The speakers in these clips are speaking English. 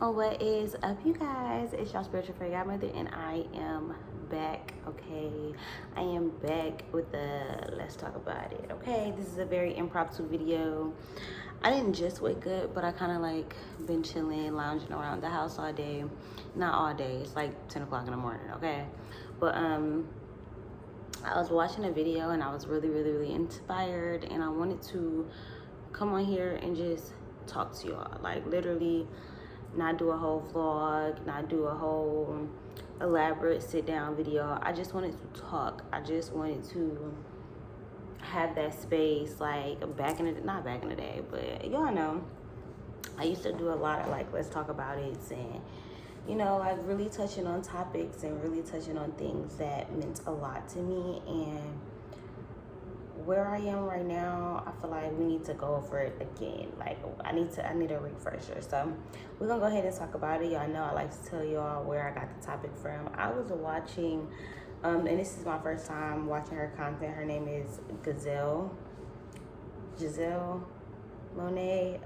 Oh, what is up, you guys? It's your spiritual fairy godmother, and I am back. Okay, I am back with the let's talk about it. Okay, this is a very impromptu video. I didn't just wake up, but I kind of like been chilling, lounging around the house all day. Not all day. It's like 10 o'clock in the morning. Okay, but I was watching a video and I was really inspired, and I wanted to come on here and just talk to y'all. Like literally not do a whole vlog, not do a whole elaborate sit down video. I just wanted to talk. I just wanted to have that space, like back in the, not back in the day, but y'all know, I used to do a lot of like, let's talk about it, and you know, like really touching on topics and really touching on things that meant a lot to me. And where I am right now, I feel like we need to go over it again. Like I need a refresher. So we're gonna go ahead and talk about it. Y'all know I like to tell y'all where I got the topic from. I was watching, and this is my first time watching her content. Her name is Giselle Monet.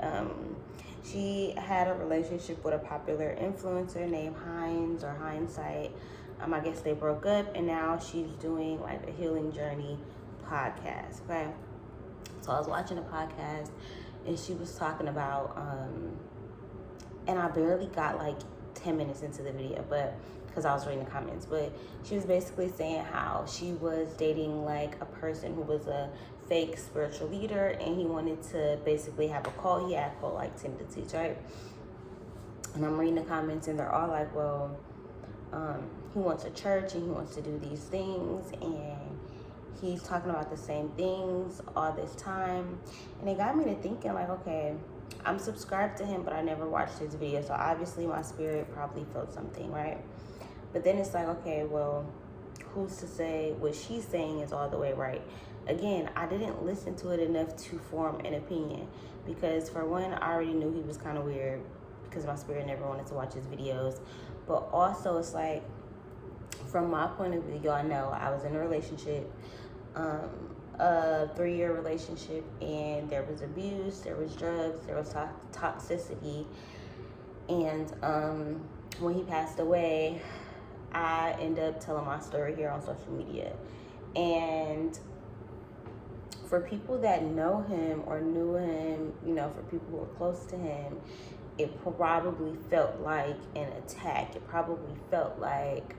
She had a relationship with a popular influencer named Hines or Hindsight. I guess they broke up, and now she's doing like a healing journey podcast. Okay, so I was watching a podcast and she was talking about and I barely got like 10 minutes into the video, but because I was reading the comments, but she was basically saying how she was dating like a person who was a fake spiritual leader, and he wanted to basically have a call. He had a call like 10 to teach, right? And I'm reading the comments and they're all like, well, he wants a church and he wants to do these things, and he's talking about the same things all this time. And it got me to thinking like, okay, I'm subscribed to him, but I never watched his video, so obviously my spirit probably felt something, right? But then it's like, okay, well, who's to say what she's saying is all the way right? Again, I didn't listen to it enough to form an opinion, because for one, I already knew he was kind of weird because my spirit never wanted to watch his videos. But also it's like, from my point of view, y'all know I was in a relationship, a 3-year relationship, and there was abuse, there was drugs, there was toxicity. And when he passed away, I ended up telling my story here on social media. And for people that know him or knew him, you know, for people who were close to him, it probably felt like an attack. It probably felt like,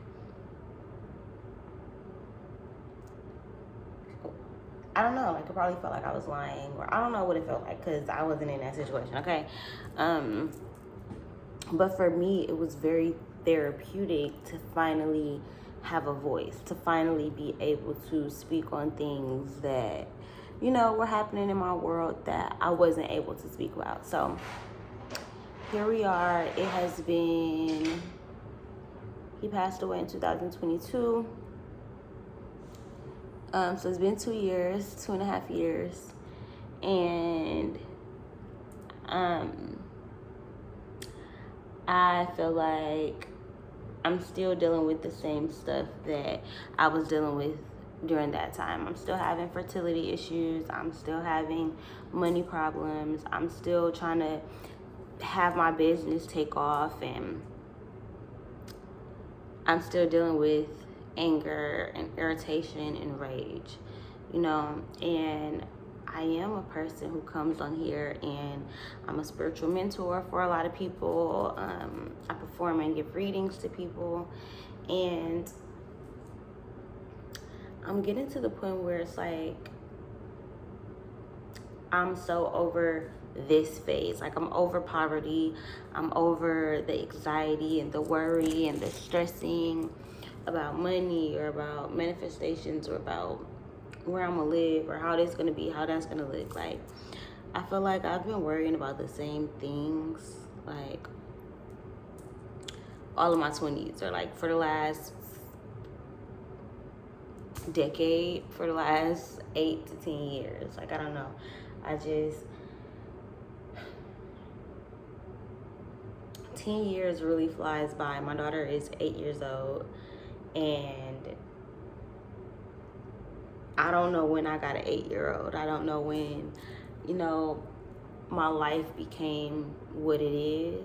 I don't know, like it probably felt like I was lying, or I don't know what it felt like because I wasn't in that situation, okay? But for me, it was very therapeutic to finally have a voice, to finally be able to speak on things that, you know, were happening in my world that I wasn't able to speak about. So here we are. It has been, he passed away in 2022. So it's been 2 years, 2.5 years. And I feel like I'm still dealing with the same stuff that I was dealing with during that time. I'm still having fertility issues. I'm still having money problems. I'm still trying to have my business take off, and I'm still dealing with anger and irritation and rage, you know. And I am a person who comes on here, and I'm a spiritual mentor for a lot of people. I perform and give readings to people, and I'm getting to the point where it's like, I'm so over this phase. Like, I'm over poverty. I'm over the anxiety and the worry and the stressing about money or about manifestations or about where I'm gonna live or how this gonna be, how that's gonna look. Like, I feel like I've been worrying about the same things like all of my 20s, or like for the last decade, for the last 8 to 10 years. Like, I don't know. I just, 10 years really flies by. My daughter is 8 years old, and I don't know when I got an 8-year-old. I don't know when, you know, my life became what it is.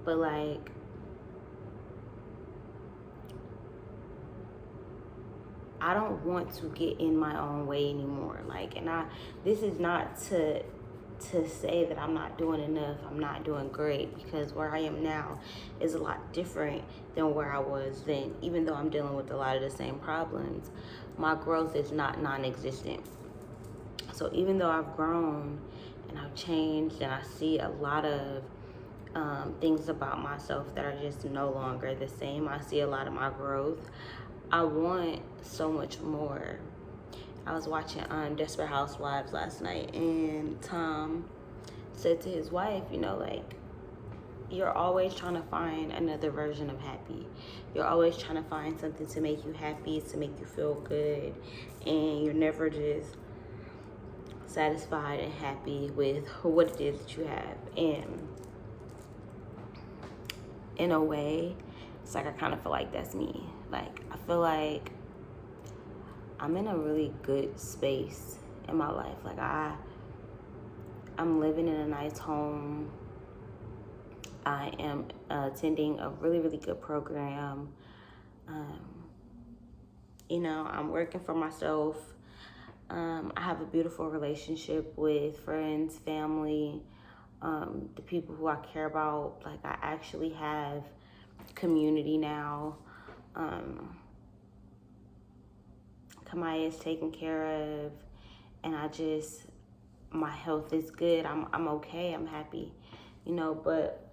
But like, I don't want to get in my own way anymore. Like, and this is not to say that I'm not doing enough, I'm not doing great, because where I am now is a lot different than where I was then. Even though I'm dealing with a lot of the same problems, my growth is not non-existent. So even though I've grown and I've changed and I see a lot of things about myself that are just no longer the same, I see a lot of my growth. I want so much more. I was watching Desperate Housewives last night, and Tom said to his wife, you know, like, you're always trying to find another version of happy. You're always trying to find something to make you happy, to make you feel good, and you're never just satisfied and happy with what it is that you have. And in a way, it's like I kind of feel like that's me. Like, I feel like I'm in a really good space in my life. Like, I'm living in a nice home. I am attending a really, really good program. You know, I'm working for myself. I have a beautiful relationship with friends, family, the people who I care about. Like, I actually have community now. Kamaya is taken care of, and my health is good. I'm okay. I'm happy, you know, but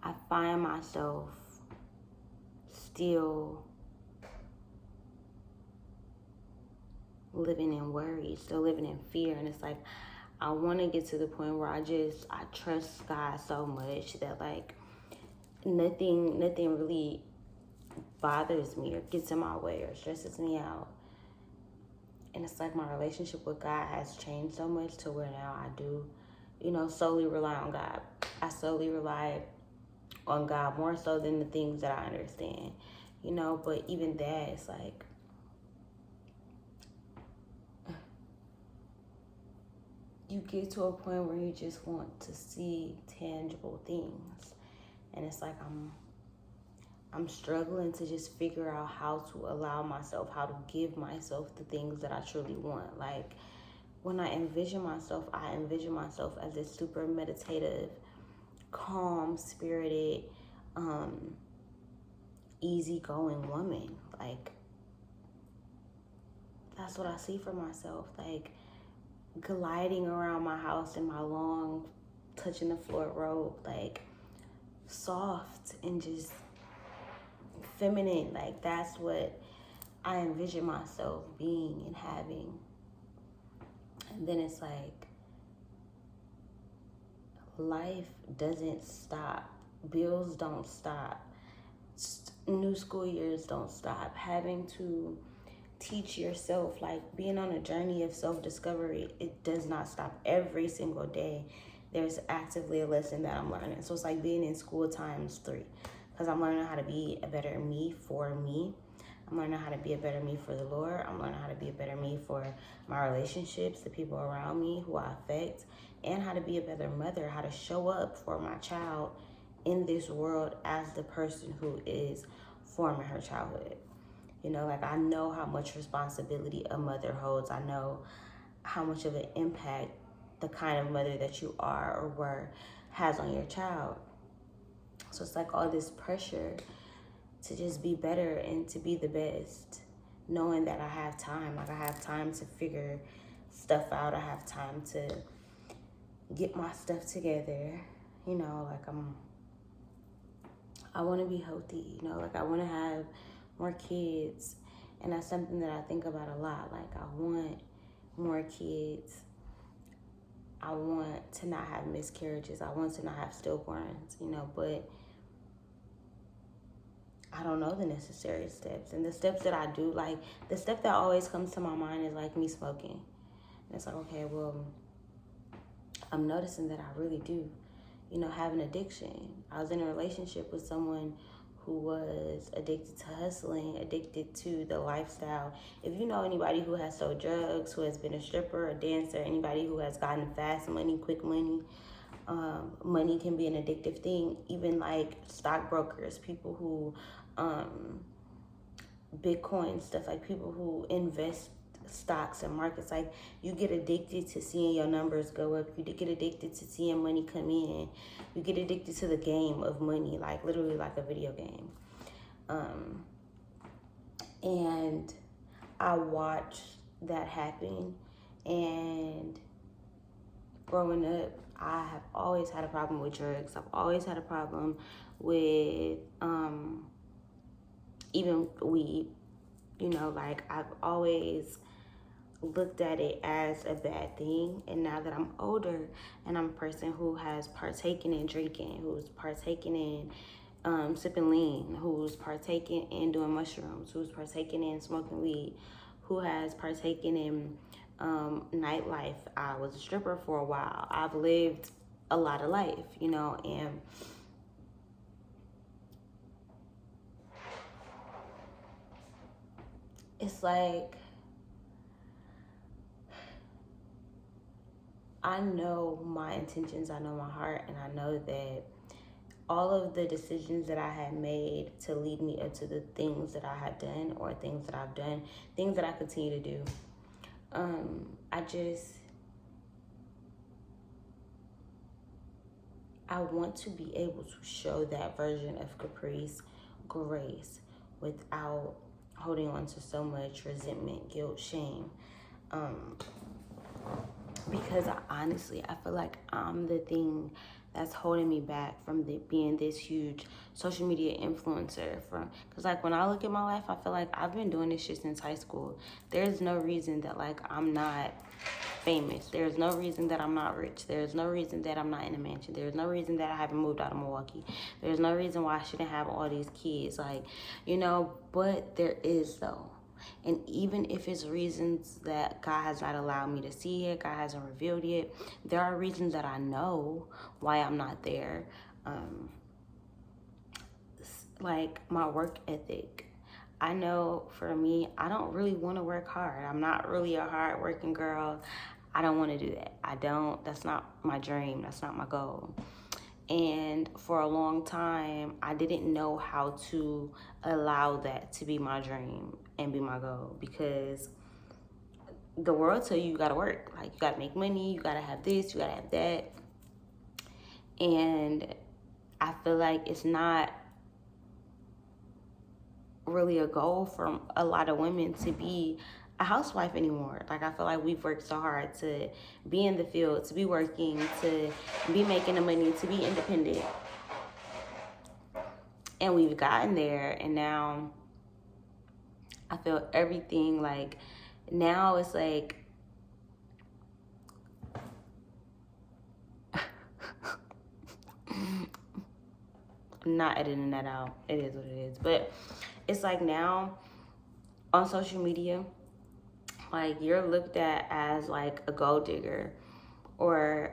I find myself still living in worry, still living in fear. And it's like, I want to get to the point where I trust God so much that, like, nothing really bothers me or gets in my way or stresses me out. And it's like my relationship with God has changed so much to where now I do, you know, solely rely on God. I solely rely on God more so than the things that I understand, you know. But even that, it's like, you get to a point where you just want to see tangible things. And it's like I'm struggling to just figure out how to allow myself, how to give myself the things that I truly want. Like, when I envision myself as this super meditative, calm, spirited, easygoing woman. Like, that's what I see for myself. Like, gliding around my house in my long, touching the floor robe, like, soft and just feminine. Like, that's what I envision myself being and having. And then it's like, life doesn't stop. Bills don't stop. New school years don't stop. Having to teach yourself, like, being on a journey of self-discovery, it does not stop. Every single day there's actively a lesson that I'm learning. So it's like being in school times 3, because I'm learning how to be a better me for me. I'm learning how to be a better me for the Lord. I'm learning how to be a better me for my relationships, the people around me who I affect, and how to be a better mother, how to show up for my child in this world as the person who is forming her childhood. You know, like, I know how much responsibility a mother holds. I know how much of an impact the kind of mother that you are or were has on your child. So it's like all this pressure to just be better and to be the best, knowing that I have time. Like, I have time to figure stuff out. I have time to get my stuff together. You know, like, I want to be healthy, you know, like, I want to have more kids. And that's something that I think about a lot. Like, I want more kids. I want to not have miscarriages. I want to not have stillborns, you know, but I don't know the necessary steps. And the steps that I do, like, the step that always comes to my mind is, like, me smoking. And it's like, okay, well, I'm noticing that I really do, you know, have an addiction. I was in a relationship with someone who was addicted to hustling, addicted to the lifestyle. If you know anybody who has sold drugs, who has been a stripper, a dancer, anybody who has gotten fast money, quick money, Money can be an addictive thing. Even like stockbrokers, people who Bitcoin stuff, like people who invest stocks and markets, like you get addicted to seeing your numbers go up. You get addicted to seeing money come in. You get addicted to the game of money, like literally like a video game. And I watched that happen. And growing up, I have always had a problem with drugs. I've always had a problem with even weed. You know, like I've always looked at it as a bad thing. And now that I'm older and I'm a person who has partaken in drinking, who's partaken in sipping lean, who's partaken in doing mushrooms, who's partaken in smoking weed, who has partaken in nightlife. I was a stripper for a while. I've lived a lot of life, you know, and it's like, I know my intentions, I know my heart, and I know that all of the decisions that I had made to lead me up to the things that I had done or things that I've done, things that I continue to do, I want to be able to show that version of Caprice grace without holding on to so much resentment, guilt, shame. Because honestly, I feel like I'm the thing that's holding me back from being this huge social media influencer. Because like when I look at my life, I feel like I've been doing this shit since high school. There's no reason that like I'm not famous. There's no reason that I'm not rich. There's no reason that I'm not in a mansion. There's no reason that I haven't moved out of Milwaukee. There's no reason why I shouldn't have all these kids. Like, you know, but there is though. And even if it's reasons that God has not allowed me to see it, God hasn't revealed it, there are reasons that I know why I'm not there. Like my work ethic. I know for me, I don't really want to work hard. I'm not really a hard working girl. I don't want to do that. That's not my dream. That's not my goal. And for a long time, I didn't know how to allow that to be my dream and be my goal, because the world tell you gotta work. Like you gotta make money, you gotta have this, you gotta have that. And I feel like it's not really a goal for a lot of women to be a housewife anymore. Like I feel like we've worked so hard to be in the field, to be working, to be making the money, to be independent. And we've gotten there, and now I feel everything like now it's like I'm not editing that out. It is what it is. But it's like now on social media, like you're looked at as like a gold digger or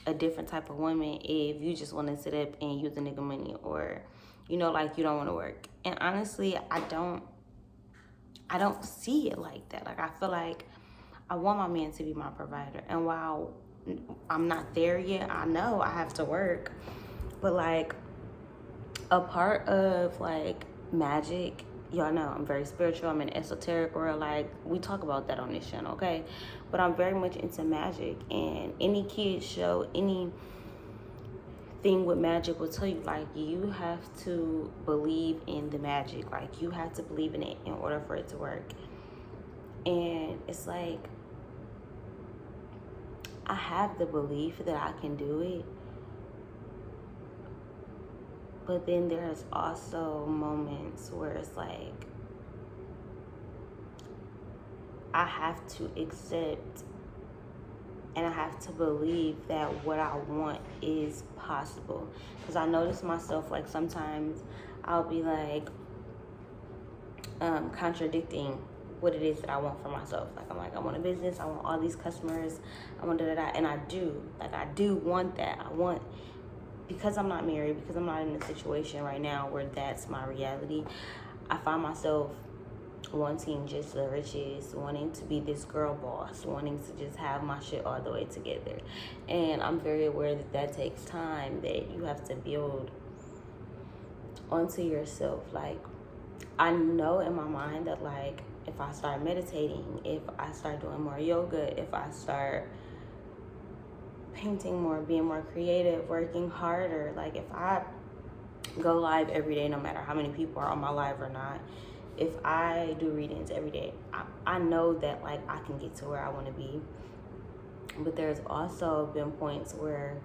a different type of woman if you just want to sit up and use the nigga money, or you know, like you don't want to work. And honestly, I don't see it like that. Like I feel like I want my man to be my provider, and while I'm not there yet, I know I have to work. But like a part of like magic, y'all know I'm very spiritual, I'm in esoteric world, like we talk about that on this channel, okay? But I'm very much into magic, and any kid show, any thing with magic will tell you like you have to believe in the magic, like you have to believe in it in order for it to work. And it's like I have the belief that I can do it, but then there's also moments where it's like I have to accept and I have to believe that what I want is possible. Because I notice myself, like sometimes I'll be like contradicting what it is that I want for myself. Like I'm like, I want a business, I want all these customers, I want da-da-da, and I do want that. I want, because I'm not married, because I'm not in a situation right now where that's my reality, I find myself wanting just the riches, wanting to be this girl boss, wanting to just have my shit all the way together. And I'm very aware that that takes time, that you have to build onto yourself. Like, I know in my mind that, like, if I start meditating, if I start doing more yoga, if I start painting more, being more creative, working harder, like, if I go live every day, no matter how many people are on my live or not, if I do readings every day, I know that, like, I can get to where I want to be. But there's also been points where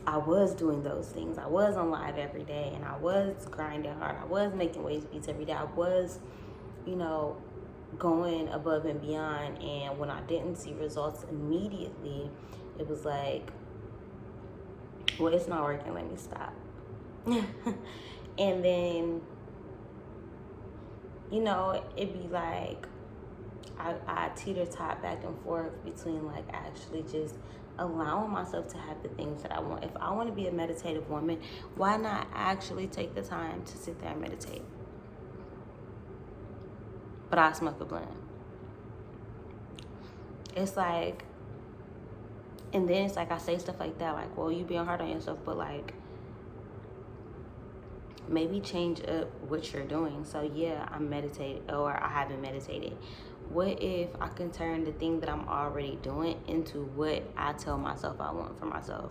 I was doing those things. I was on live every day, and I was grinding hard. I was making waves beats every day. I was, you know, going above and beyond. And when I didn't see results immediately, it was like, well, it's not working, let me stop. And then, you know, it'd be like I teeter-tot back and forth between, like, actually just allowing myself to have the things that I want. If I want to be a meditative woman, why not actually take the time to sit there and meditate? But I smoke a blunt. It's like, and then it's like I say stuff like that, like, well, you being hard on yourself, but, like, maybe change up what you're doing. So yeah, I'm meditating, or I haven't meditated. What if I can turn the thing that I'm already doing into what I tell myself I want for myself?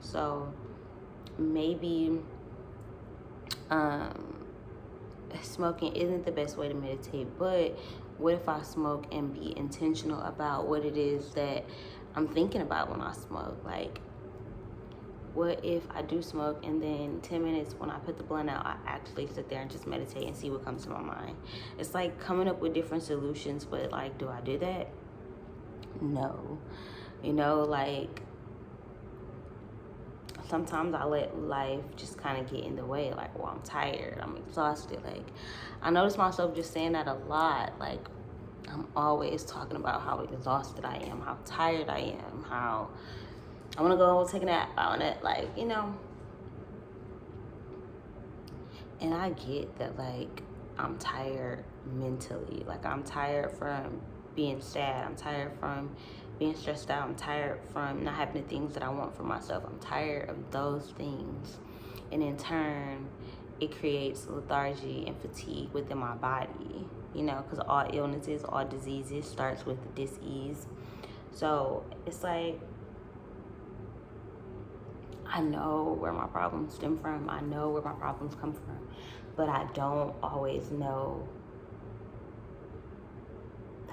So maybe smoking isn't the best way to meditate, but what if I smoke and be intentional about what it is that I'm thinking about when I smoke? Like, what if I do smoke and then 10 minutes when I put the blunt out, I actually sit there and just meditate and see what comes to my mind? It's like coming up with different solutions, but, like, do I do that? No. You know, like, sometimes I let life just kind of get in the way. Like, well, I'm tired, I'm exhausted. Like, I notice myself just saying that a lot. Like, I'm always talking about how exhausted I am, how tired I am, how I want to go take a nap on it, like, you know. And I get that, like, I'm tired mentally. Like, I'm tired from being sad. I'm tired from being stressed out. I'm tired from not having the things that I want for myself. I'm tired of those things. And in turn, it creates lethargy and fatigue within my body, you know, because all illnesses, all diseases starts with dis-ease. So it's like, I know where my problems stem from. I know where my problems come from. But I don't always know,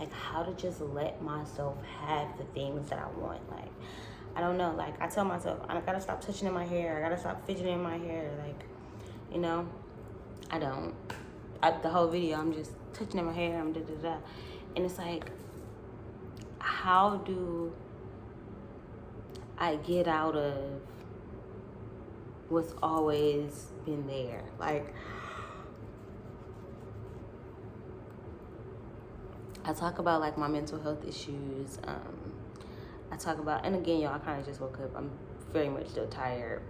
like, how to just let myself have the things that I want. Like, I don't know. Like, I tell myself, I gotta stop touching in my hair. I gotta stop fidgeting in my hair. Like, you know, I don't. The whole video, I'm just touching in my hair. I'm da-da-da. And it's like, how do I get out of what's always been there? Like, I talk about, like, my mental health issues. I talk about, and again, y'all, I kind of just woke up. I'm very much still tired.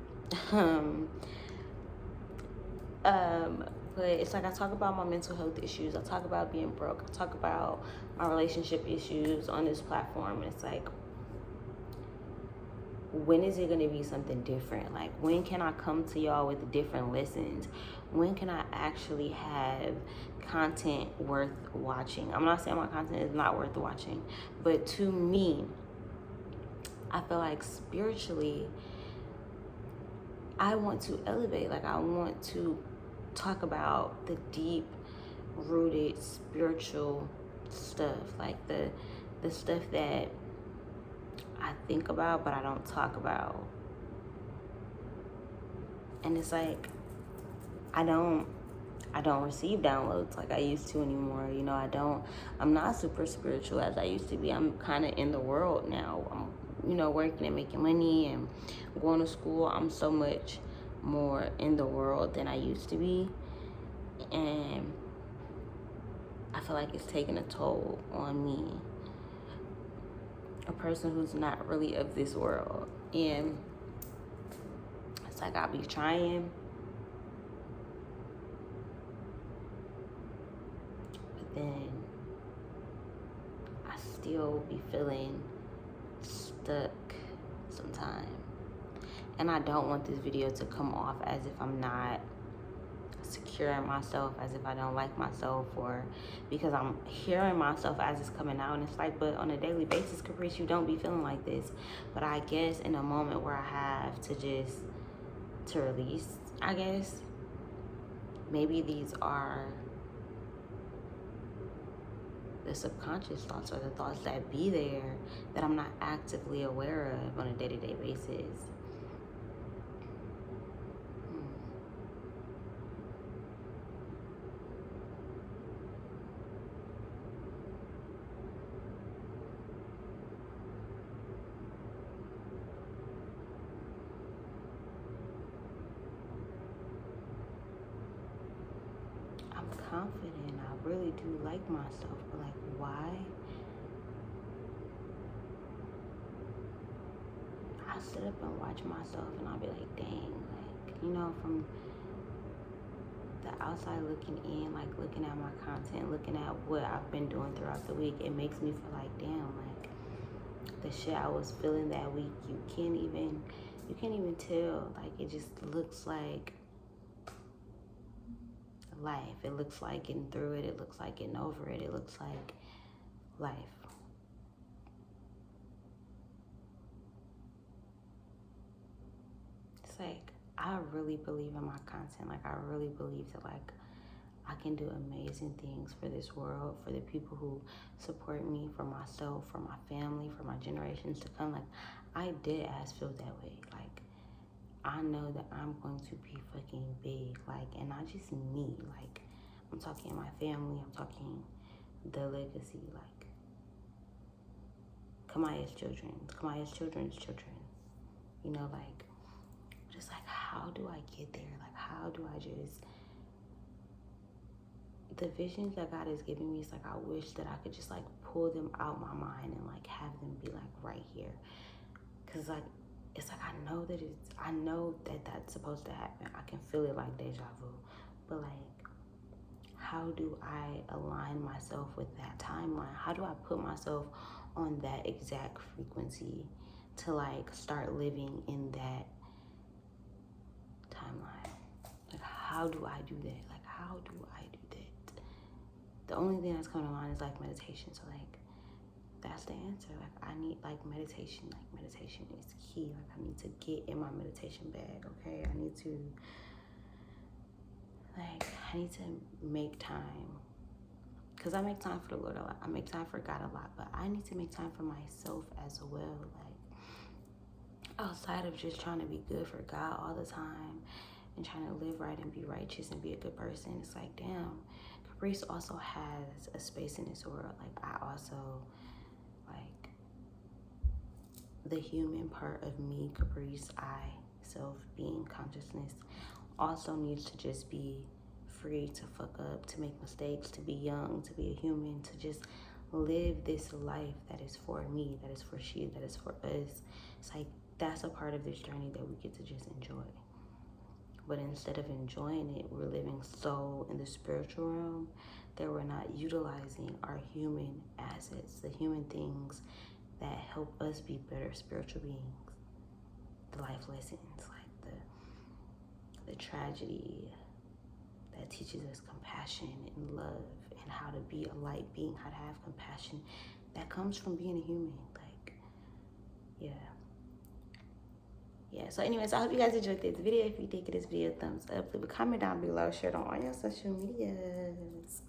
But it's like, I talk about my mental health issues. I talk about being broke. I talk about my relationship issues on this platform. And it's like, when is it going to be something different? Like, when can I come to y'all with different lessons? When can I actually have content worth watching? I'm not saying my content is not worth watching, but to me, I feel like spiritually, I want to elevate. Like, I want to talk about the deep rooted spiritual stuff, like the stuff that I think about but I don't talk about. And it's like, I don't receive downloads like I used to anymore. You know, I'm not super spiritual as I used to be. I'm kind of in the world now. I'm, you know, working and making money and going to school. I'm so much more in the world than I used to be. And I feel like it's taking a toll on me, a person who's not really of this world. And it's like, I'll be trying, but then I still be feeling stuck sometimes. And I don't want this video to come off as if I'm not secure in myself, as if I don't like myself, or because I'm hearing myself as it's coming out. And it's like, but on a daily basis, Caprice, you don't be feeling like this. But I guess in a moment where I have to release, I guess, maybe these are the subconscious thoughts, or the thoughts that be there that I'm not actively aware of on a day-to-day basis. I'm confident. I really do like myself, but like, why? I sit up and watch myself and I'll be like, dang, like, you know, from the outside looking in, like looking at my content, looking at what I've been doing throughout the week, it makes me feel like, damn, like the shit I was feeling that week, you can't even tell. Like, it just looks like life. It looks like getting through it. It looks like getting over it. It looks like life. It's like, I really believe in my content. Like, I really believe that, like, I can do amazing things for this world, for the people who support me, for myself, for my family, for my generations to come. Like, I did ass feel that way. Like, I know that I'm going to be fucking big. Like, and not just me. Like, I'm talking my family. I'm talking the legacy. Like, Kamaya's children's children. You know, like, just like, how do I get there? Like, how do I just... The visions that God is giving me, is like, I wish that I could just like pull them out my mind and like have them be like right here. Cause like, it's like, I know that that's supposed to happen. I can feel it like deja vu. But like, how do I align myself with that timeline? How do I put myself on that exact frequency to like start living in that timeline? Like, how do I do that? Like, how do I do that? The only thing that's coming to mind is like meditation. So like, that's the answer. Like, I need like meditation. Like, meditation is key. Like, I need to get in my meditation bag. Okay, I need to make time, because I make time for the Lord a lot. I make time for God a lot, but I need to make time for myself as well. Like, outside of just trying to be good for God all the time and trying to live right and be righteous and be a good person, it's like, damn, Caprice also has a space in this world. Like, I also, like, the human part of me, Caprice, I, self, being, consciousness, also needs to just be free to fuck up, to make mistakes, to be young, to be a human, to just live this life that is for me, that is for she, that is for us. It's like, that's a part of this journey that we get to just enjoy. But instead of enjoying it, we're living so in the spiritual realm that we're not utilizing our human assets, the human things that help us be better spiritual beings. The life lessons, like the tragedy that teaches us compassion and love and how to be a light being, how to have compassion. That comes from being a human. Like, yeah. So anyways, I hope you guys enjoyed this video. If you did, give this video a thumbs up. Leave a comment down below. Share it on all your social medias.